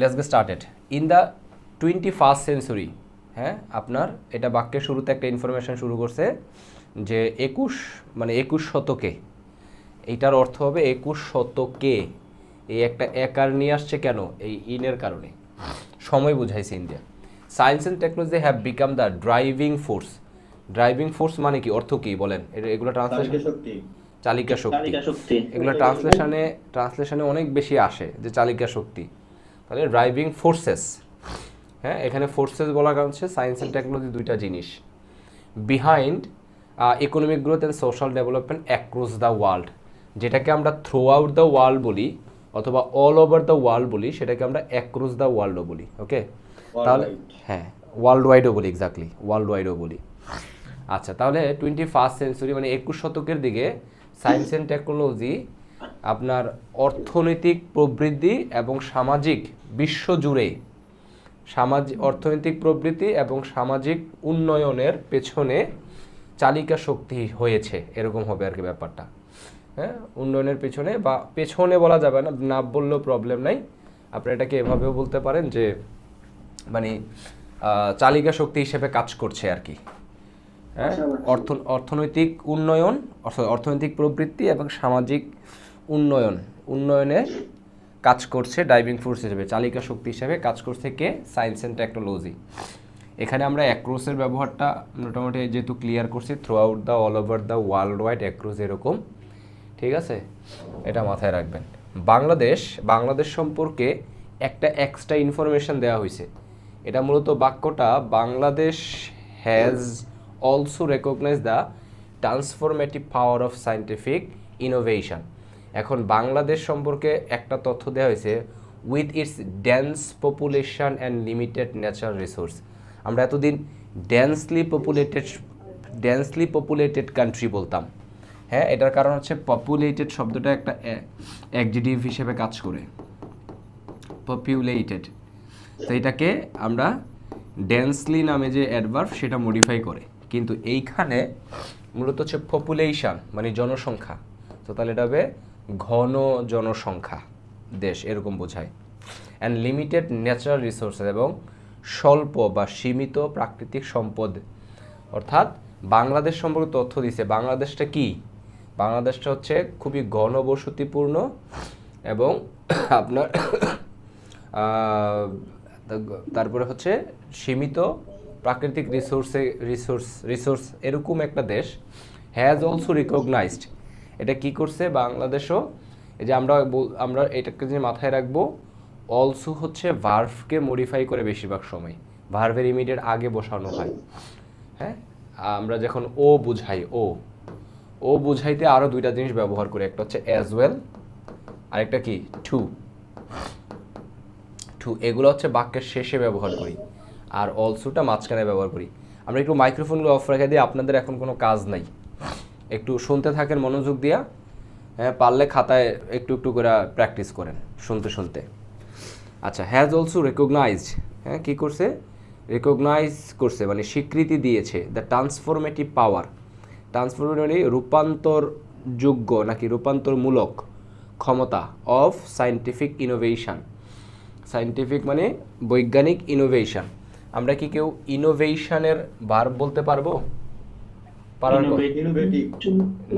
Let's get started in the 21st century. হ্যাঁ, আপনার এটা বাক্যের শুরুতে একটা ইনফরমেশন শুরু করছে যে 21 শতকে, এইটার অর্থ হবে 21 শতকে। এই একটা একার নিয়ে আসছে কেন? এই ইনের কারণে সময় বুঝাইছে India. Science and technology have become the driving force. Driving force মানে কি, অর্থ কি বলেন? এগুলো ট্রান্সলেশন চালিকা শক্তি। এগুলো ট্রান্সলেশনে অনেক বেশি আসে যে চালিকা শক্তি, তাহলে ড্রাইভিং ফোর্সেস। হ্যাঁ, এখানে ফোর্সেস বলার কারণ হচ্ছে সায়েন্স অ্যান্ড টেকনোলজি দুইটা জিনিস। Behind economic growth and social development across the world, যেটাকে আমরা থ্রু আউট দ্য ওয়ার্ল্ড বলি অথবা অল ওভার দ্য ওয়ার্ল্ড বলি, সেটাকে আমরা অ্যাক্রস দ্য ওয়ার্ল্ডও বলি। ওকে, তাহলে হ্যাঁ, ওয়ার্ল্ড ওয়াইডও বলি, এক্স্যাক্টলি ওয়ার্ল্ড ওয়াইডও বলি। আচ্ছা, তাহলে 21st সেঞ্চুরি মানে 21 শতকের দিকে সায়েন্স অ্যান্ড টেকনোলজি আপনার অর্থনৈতিক প্রবৃদ্ধি এবং সামাজিক বিশ্বজুড়ে অর্থনৈতিক প্রবৃদ্ধি এবং সামাজিক উন্নয়নের পেছনে চালিকা শক্তি হয়েছে, এরকম হবে আর কি ব্যাপারটা। হ্যাঁ, উন্নয়নের পেছনে, বা পেছনে বলা যাবে না, না বললেও প্রবলেম নাই, আপনি এটাকে এভাবেও বলতে পারেন যে মানে চালিকা শক্তি হিসেবে কাজ করছে আর কি। হ্যাঁ, অর্থনৈতিক উন্নয়ন, অর্থনৈতিক প্রবৃদ্ধি এবং সামাজিক উন্নয়নে কাজ করছে ড্রাইভিং ফোর্স হিসেবে, চালিকা শক্তি হিসেবে কাজ করছে কে? Science and technology. এখানে আমরা অ্যাক্রসের ব্যবহারটা মোটামুটি যেহেতু ক্লিয়ার করছি, through out the, all over the, world wide, across, এরকম, ঠিক আছে? এটা মাথায় রাখবেন। বাংলাদেশ সম্পর্কে একটা এক্সট্রা ইনফরমেশন দেওয়া হয়েছে। এটা মূলত বাক্যটা Bangladesh has also recognize the transformative power of scientific innovation. এখন বাংলাদেশ সম্পর্কে একটা তথ্য দেওয়া হয়েছে, with its dense population and limited natural resource. আমরা এতদিন ডেন্সলি পপুলেটেড কান্ট্রি বলতাম। হ্যাঁ, এটার কারণ হচ্ছে পপুলেটেড শব্দটা একটা অ্যাডজেক্টিভ হিসেবে কাজ করে, পপুলেটেড, তো এটাকে আমরা ডেন্সলি নামে যে অ্যাডভার্ব সেটা মডিফাই করে, কিন্তু এইখানে মূলত হচ্ছে পপুলেশন মানে জনসংখ্যা, তো তাহলে এটা হবে ঘন জনসংখ্যা দেশ, এরকম বোঝায়। অ্যান্ড লিমিটেড ন্যাচারাল রিসোর্সেস, এবং স্বল্প বা সীমিত প্রাকৃতিক সম্পদ। অর্থাৎ বাংলাদেশ সম্পর্কে তথ্য দিছে, বাংলাদেশটা কি? বাংলাদেশটা হচ্ছে খুবই ঘনবসতিপূর্ণ এবং আপনার তারপরে হচ্ছে সীমিত প্রাকৃতিক রিসোর্স এরকম একটা দেশ। হ্যাজ অলসো রিকগনাইজড, এটা কি করছে বাংলাদেশও, এই যে আমরা এটাকে যে মাথায় রাখবো, অলসো হচ্ছে ভার্ভকে মডিফাই করে বেশিরভাগ সময়, ভার্ভের ইমিডিয়েট আগে বসানো হয়। হ্যাঁ, আমরা যখন ও বুঝাই, ও বুঝাইতে আরও দুইটা জিনিস ব্যবহার করি, একটা হচ্ছে অ্যাজ ওয়েল, আরেকটা কি টু। এগুলো হচ্ছে বাক্যের শেষে ব্যবহার করি, আর অলসোটা মাঝখানে ব্যবহার করি। আমরা একটু মাইক্রোফোনগুলো অফ রেখে দিই, আপনাদের এখন কোনো কাজ নাই, একটু শুনতে থাকেন মনোযোগ দিয়া। হ্যাঁ, পারলে খাতায় একটু একটু করে প্র্যাকটিস করেন শুনতে শুনতে। আচ্ছা, হ্যাজ অলসো রেকগনাইজড, হ্যাঁ কী করছে? রেকগনাইজ করছে মানে স্বীকৃতি দিয়েছে দ্য ট্রান্সফরমেটিভ পাওয়ার। ট্রান্সফরমেটিভ মানে রূপান্তরযোগ্য নাকি রূপান্তরমূলক ক্ষমতা অফ সায়েন্টিফিক ইনোভেশন। সায়েন্টিফিক মানে বৈজ্ঞানিক ইনোভেশন। আমরা কি কেউ ইনোভেশনের ভার্ব বলতে পারবো?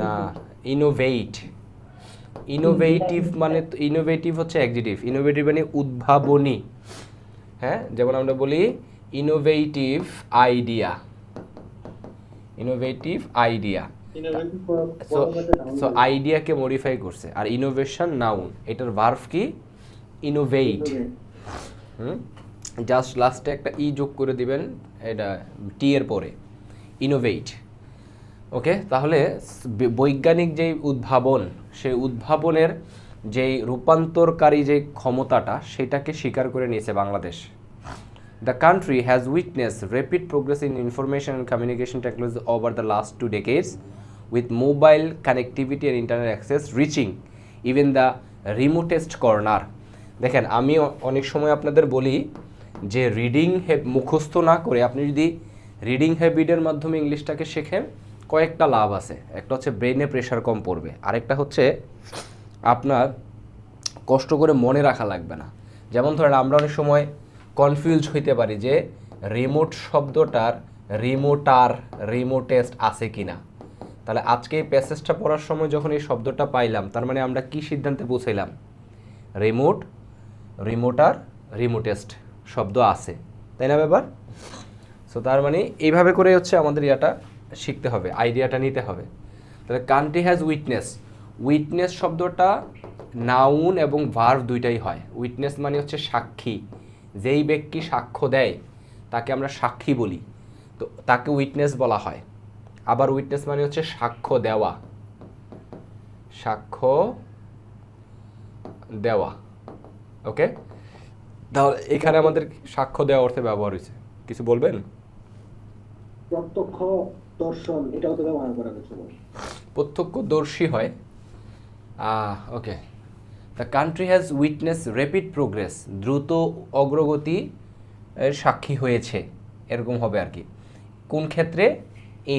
না, ইনোভেটিভ মানে, ইনোভেটিভ হচ্ছে অ্যাডজেক্টিভ, ইনোভেটিভ মানে উদ্ভাবনী। হ্যাঁ, যেমন আমরা বলি ইনোভেটিভ আইডিয়া, সো আইডিয়াকে মডিফাই করছে। আর ইনোভেশন নাউন, এটার ভার্ব কি? ইনোভেট। জাস্ট লাস্টে একটা ই যোগ করে দিবেন এটা টি এর পরে, ইনোভেট। ওকে, তাহলে বৈজ্ঞানিক যেই উদ্ভাবন, সেই উদ্ভাবনের যেই রূপান্তরকারী যে ক্ষমতাটা, সেটাকে স্বীকার করে নিয়েছে Bangladesh. The country has witness rapid progress in information and communication technology over the last 2 decades with mobile connectivity and internet access reaching even the remotest corner. দেখেন, আমি অনেক সময় আপনাদের বলি যে রিডিং মুখস্থ না করে আপনি যদি রিডিং হ্যাবিটের মাধ্যমে ইংলিশটাকে শেখেন, কয়েকটা লাভ আছে। একটা হচ্ছে ব্রেনে প্রেশার কম পড়বে, আরেকটা হচ্ছে আপনার কষ্ট করে মনে রাখা লাগবে না। যেমন ধরেন আমরা অনেক সময় কনফিউজ হইতে পারি যে রিমোট শব্দটার রিমোটেস্ট আছে কিনা। তাহলে আজকে এই প্যাসেজটা পড়ার সময় যখন এই শব্দটা পাইলাম, তার মানে আমরা কি সিদ্ধান্তে পৌঁছাইলাম? রিমোটেস্ট শব্দ আছে, তাই না ব্যাপার? সো তার মানে এইভাবে করে হচ্ছে আমাদের ইয়াটা শিখতে হবে, আইডিয়াটা নিতে হবে। তাহলে কান্ট্রি হ্যাজ উইটনেস শব্দটা নাউন এবং ভার্ব দুইটাই হয়। উইটনেস মানে হচ্ছে সাক্ষী, যেই ব্যক্তি সাক্ষ্য দেয় তাকে আমরা সাক্ষী বলি, তো তাকে উইটনেস বলা হয়। আবার উইটনেস মানে হচ্ছে সাক্ষ্য দেওয়া। ওকে, তাহলে এখানে আমাদের সাক্ষ্য দেওয়া অর্থে ব্যবহার হয়েছে। কিছু বলবেন? প্রত্যক্ষদর্শন এটাও তো ব্যবহার করা হয়েছে। প্রত্যক্ষদর্শী হয়। Okay, the country has witness rapid progress, দ্রুত অগ্রগতি এর সাক্ষী হয়েছে, এরকম হবে আর কি। কোন ক্ষেত্রে?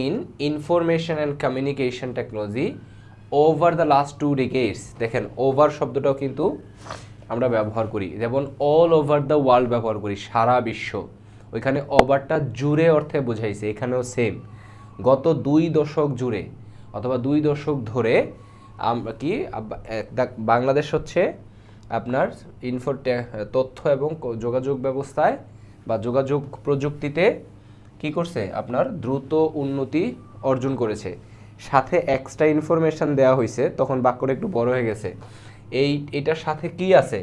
In information and communication technology over the last 2 decades। দেখেন, ওভার শব্দটাও কিন্তু আমরা ব্যবহার করি, যেমন অল ওভার দ্য ওয়ার্ল্ড ব্যবহার করি, সারা বিশ্ব। ওইখানে ওভারটা জুড়ে অর্থে বোঝাইছে, এখানেও সেম। গত 2 দশক জুড়ে অথবা 2 দশক ধরে আমরা কি বাংলাদেশ হচ্ছে আপনার তথ্য এবং যোগাযোগ ব্যবস্থায় বা যোগাযোগ প্রযুক্তিতে কি করছে? আপনার দ্রুত উন্নতি অর্জন করেছে। সাথে এক্সট্রা ইনফরমেশন দেওয়া হয়েছে, তখন বাক্যটা একটু বড় হয়ে গেছে। এটার সাথে কি আছে?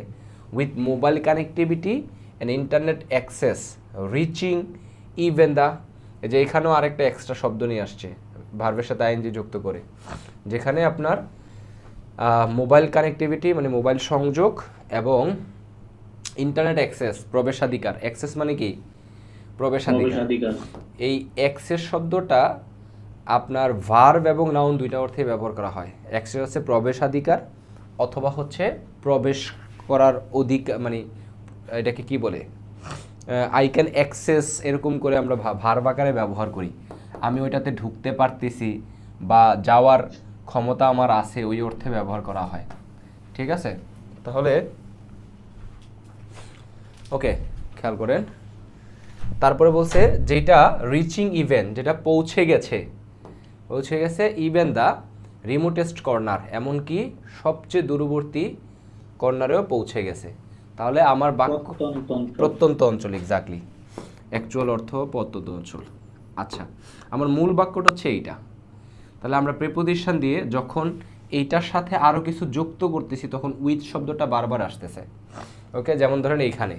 With mobile connectivity and internet access reaching even the, যে এখানেও আরেকটা এক্সট্রা শব্দ নিয়ে আসছে ভার্বের সাথে আইএনজি যুক্ত করে, যেখানে আপনার মোবাইল কানেক্টিভিটি মানে মোবাইল সংযোগ এবং ইন্টারনেট অ্যাক্সেস প্রবেশাধিকার। অ্যাক্সেস মানে কি? প্রবেশাধিকার। এই অ্যাক্সেস শব্দটা আপনার ভার্ব এবং নাউন দুইটা অর্থে ব্যবহার করা হয়। অ্যাক্সেস হচ্ছে প্রবেশাধিকার অথবা হচ্ছে প্রবেশ করার অধিকার, মানে এটাকে কি বলে? আই ক্যান অ্যাক্সেস, এরকম করে আমরা ভার্ব আকারে ব্যবহার করি। আমি ওইটাতে ঢুকতে পারতেছি বা যাওয়ার ক্ষমতা আমার আছে, ওই অর্থে ব্যবহার করা হয়। ঠিক আছে, তাহলে ওকে, খেয়াল করেন। তারপরে বলছে যেটা রিচিং ইভেন, যেটা পৌঁছে গেছে ইভেন দ্য রিমোটেস্ট কর্নার, এমনকি সবচেয়ে দূরবর্তী কর্নারেও পৌঁছে গেছে। তাহলে আমার বাক্য প্রত্যন্ত অঞ্চল, এক্স্যাক্টলি, অ্যাকচুয়াল অর্থ প্রত্যন্ত অঞ্চল। আচ্ছা, আমার মূল বাক্যটা হচ্ছে এইটা। তাহলে আমরা প্রিপোজিশন দিয়ে যখন এইটার সাথে আরও কিছু যুক্ত করতেছি তখন উইথ শব্দটা বারবার আসতেছে। ওকে, যেমন ধরেন এইখানে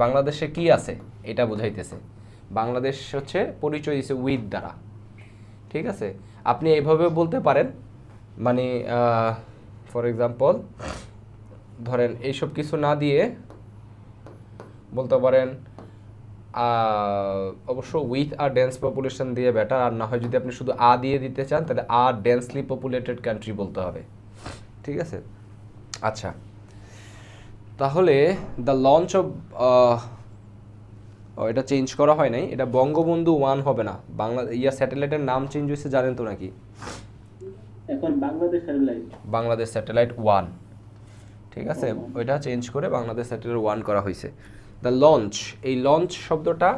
বাংলাদেশে কি আছে এটা বোঝাইতেছে। বাংলাদেশ হচ্ছে পরিচয় দিচ্ছে উইথ দ্বারা। ঠিক আছে, আপনি এইভাবেও বলতে পারেন, মানে ফর এক্সাম্পল ধরেন এইসব কিছু না দিয়ে বলতে পারেন অবশ্য উইথ আর ডেন্স পপুলেশন দিয়ে বেটার, আর না হয় যদি আপনি শুধু দিয়ে দিতে চান তাহলে ডেন্সলি পপুলেটেড কান্ট্রি বলতে হবে। ঠিক আছে, আচ্ছা, তাহলে দ্য লঞ্চ অফ, এটা চেঞ্জ করা হয় নাই, এটা বঙ্গবন্ধু 1 হবে না, স্যাটেলাইটের নাম চেঞ্জ হয়েছে, জানেন তো নাকি? এখন বাংলাদেশ স্যাটেলাইট 1। ঠিক আছে, ওইটা চেঞ্জ করে বাংলাদেশ স্যাটেলাইট 1 করা হয়েছে। দ্য লঞ্চ, এই লঞ্চ শব্দটা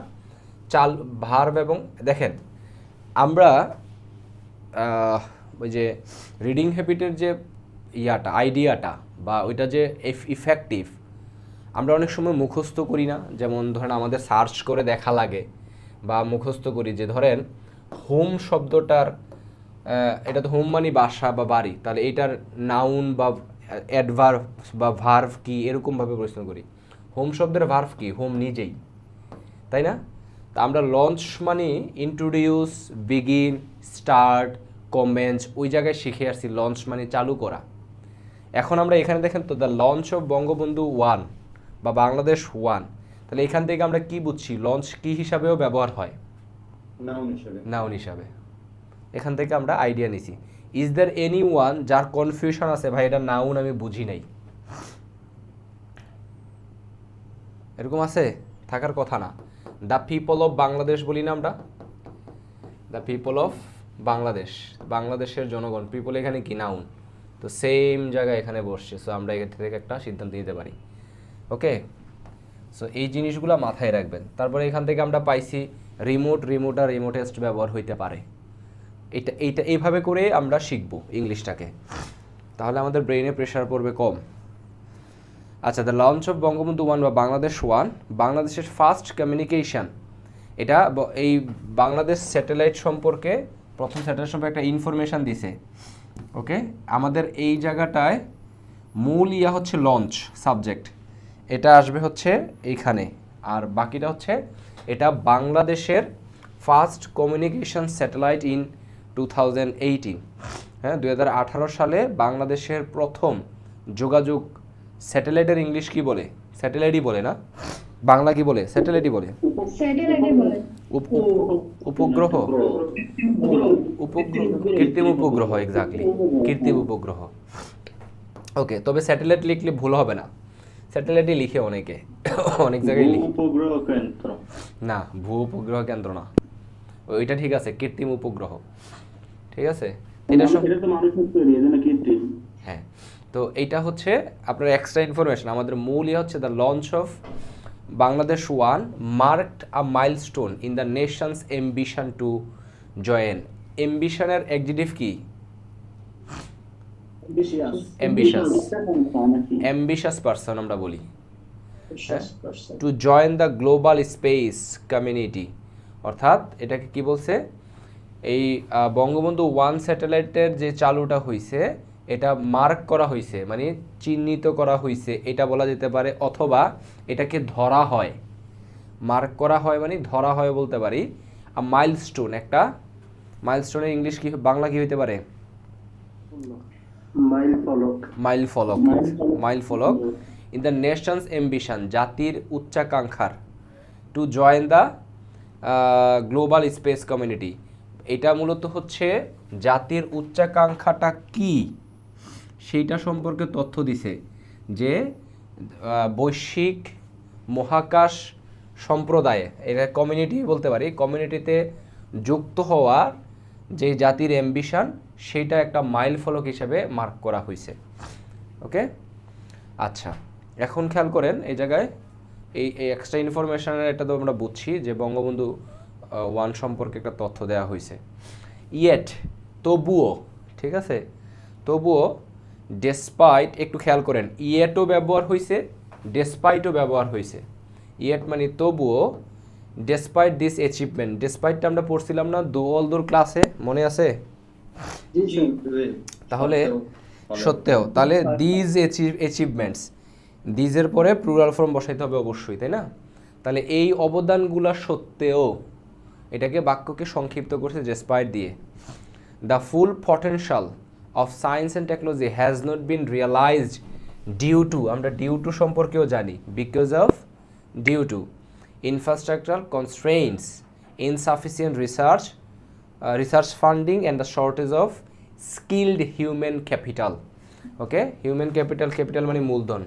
ভার্ব এবং দেখেন আমরা ওই যে রিডিং হ্যাবিটের যে আইডিয়াটা বা ওইটা যে ইফেক্টিভ, আমরা অনেক সময় মুখস্থ করি না। যেমন ধরেন আমাদের সার্চ করে দেখা লাগে বা মুখস্থ করি, যে ধরেন হোম শব্দটার, এটা তো হোম মানে বাসা বা বাড়ি, তাহলে এইটার নাউন বা অ্যাডভার্ব বা ভার্ভ কি, এরকমভাবে প্রশ্ন করি। হোম শব্দের ভার্ভ কি? হোম নিজেই, তাই না? তা আমরা লঞ্চ মানে ইন্ট্রোডিউস, বিগিন, স্টার্ট, কমেন্স, ওই জায়গায় শিখে আসছি লঞ্চ মানে চালু করা। এখন আমরা এখানে দেখেন তো দ্য লঞ্চ অফ বঙ্গবন্ধু 1 বা বাংলাদেশ 1, তাহলে এখান থেকে আমরা কি বুঝছি? লঞ্চ কি হিসাবেও ব্যবহার হয়? নাউন হিসাবে। এখান থেকে আমরা আইডিয়া নিছি। ইজ দেয়ার এনি ওয়ান, যার কনফিউশন আছে ভাই এটা নাউন আমি বুঝি নাই, এরকম আছে? থাকার কথা না। দ্য পিপল অফ বাংলাদেশ বলি না আমরা, দ্য পিপল অফ বাংলাদেশ, বাংলাদেশের জনগণ, পিপল এখানে কি? নাউন। তো সেম জায়গায় এখানে বসছে, সো আমরা এখান থেকে একটা সিদ্ধান্ত নিতে পারি। ওকে, সো এই জিনিসগুলো মাথায় রাখবেন। তারপরে এখান থেকে আমরা পাইছি রিমোট আর রিমোটেস্ট ব্যবহার হইতে পারে। এইটা এইভাবে করে আমরা শিখবো ইংলিশটাকে, তাহলে আমাদের ব্রেইনে প্রেশার পড়বে কম। আচ্ছা, দ্য লঞ্চ অফ বঙ্গবন্ধু 1 বা বাংলাদেশ 1, বাংলাদেশের ফার্স্ট কমিউনিকেশন। এটা এই বাংলাদেশ স্যাটেলাইট সম্পর্কে, প্রথম স্যাটেলাইট সম্পর্কে একটা ইনফরমেশান দিছে। ওকে, আমাদের এই জায়গাটায় মূল হচ্ছে লঞ্চ সাবজেক্ট, এটা আসবে হচ্ছে এইখানে, আর বাকিটা হচ্ছে এটা বাংলাদেশের ফার্স্ট কমিউনিকেশন স্যাটেলাইট ইন 2018। হ্যাঁ, 2018 সালে বাংলাদেশের প্রথম যোগাযোগ স্যাটেলাইটের ইংলিশ কি বলে? স্যাটেলাইটই বলে না, বাংলা কি বলে? স্যাটেলাইটই বলে। উপগ্রহ, কৃত্রিম উপগ্রহ, এক্স্যাক্টলি, কৃত্রিম উপগ্রহ। ওকে, তবে স্যাটেলাইট লিখলে ভুল হবে না, স্যাটেলাইটই লিখে অনেকে, অনেক জায়গায় লিখে। উপগ্রহ কেন্দ্র না, ভূ উপগ্রহ কেন্দ্র না, ওইটা ঠিক আছে, কৃত্রিম উপগ্রহ। ঠিক আছে, এটা তো মানুষের তৈরি, এজন্য কৃত্রিম। হ্যাঁ, তো এইটা হচ্ছে আপনার এক্সট্রা ইনফরমেশন। আমাদের মূল হচ্ছে the launch of Bangladesh 1 marked a milestone in the nation's ambition to join. অ্যাম্বিশনের অ্যাডজেক্টিভ কি? অ্যাম্বিশাস পারসন আমরা বলি, to join the global space community. অর্থাৎ এটাকে কি বলছে? এই বঙ্গবন্ধু 1 স্যাটেলাইটের যে চালুটা হয়েছে, এটা মার্ক করা হয়েছে, মানে চিহ্নিত করা হয়েছে, এটা বলা যেতে পারে। অথবা এটাকে ধরা হয়, মার্ক করা হয় মানে ধরা হয় বলতে পারি। মাইলস্টোন, একটা মাইলস্টোনের ইংলিশ কি, বাংলা কি হইতে পারে? মাইল ফলক ইন দ্য নেশনস অ্যাম্বিশন, জাতির উচ্চাকাঙ্ক্ষার, to join the global space community. এটা মূলত হচ্ছে জাতির উচ্চাকাঙ্ক্ষাটা কি সেইটা সম্পর্কে তথ্য দিছে, যে বৈশ্বিক মহাকাশ সম্প্রদায়ে, এটা কমিউনিটি বলতে পারি, কমিউনিটিতে যুক্ত হওয়ার যে জাতির অ্যাম্বিশন, সেইটা একটা মাইল ফলক হিসেবে মার্ক করা হয়েছে। ওকে, আচ্ছা, এখন খেয়াল করেন এই জায়গায় এই এক্সট্রা ইনফরমেশনের এটা তো আমরা বুঝছি যে বঙ্গবন্ধু 1 সম্পর্কে একটা তথ্য দেওয়া হয়েছে। ইয়েট, তবুও, ঠিক আছে, তবুও, ডেসপাইট, একটু খেয়াল করেন, ইয়েটও ব্যবহার হয়েছে, ডেসপাইটও ব্যবহার হয়েছে। ইয়েট মানে তবুও, ডেসপাইট দিস অ্যাচিভমেন্ট, ডেসপাইটটা আমরা পড়ছিলাম না দোল ক্লাসে, মনে আছে? তাহলে সত্ত্বেও, তাহলে দিজ অ্যাচিভমেন্টস, দিজের পরে প্লুরাল ফর্ম বসাইতে হবে অবশ্যই, তাই না? তাহলে এই অবদানগুলা সত্ত্বেও, এটাকে বাক্যকে সংক্ষিপ্ত করছে ডেসপাইট দিয়ে। The full potential of science and technology has not been realised due to, আমরা ডিউ টু সম্পর্কেও জানি, because of, due to infrastructure constraints, insufficient research funding and the shortage of skilled human capital. Okay, human capital, capital মানে মূলধন,